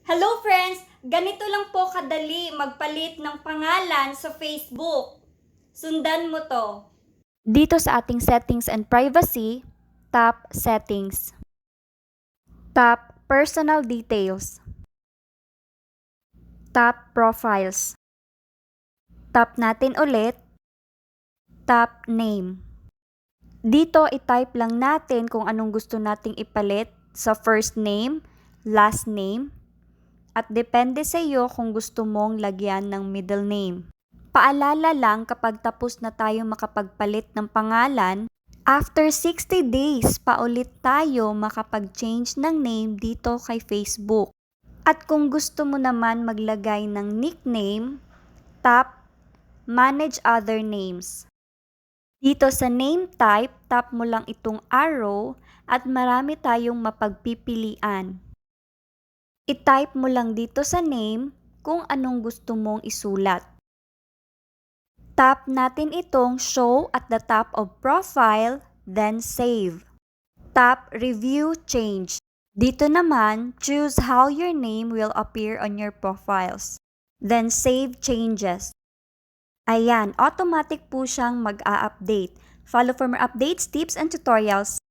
Hello friends! Ganito lang po kadali magpalit ng pangalan sa Facebook. Sundan mo to. Dito sa ating settings and privacy, tap settings. Tap personal details. Tap profiles. Tap natin ulit. Tap name. Dito i-type lang natin kung anong gusto nating ipalit sa first name, last name, at depende sa iyo kung gusto mong lagyan ng middle name. Paalala lang kapag tapos na tayo makapagpalit ng pangalan, after 60 days pa ulit tayo makapag-change ng name dito kay Facebook. At kung gusto mo naman maglagay ng nickname, tap Manage Other Names. Dito sa name type, tap mo lang itong arrow at marami tayong mapagpipilian. I-type mo lang dito sa name kung anong gusto mong isulat. Tap natin itong show at the top of profile, then save. Tap review change. Dito naman, choose how your name will appear on your profiles. Then save changes. Ayan, automatic po siyang mag-a-update. Follow for more updates, tips, and tutorials.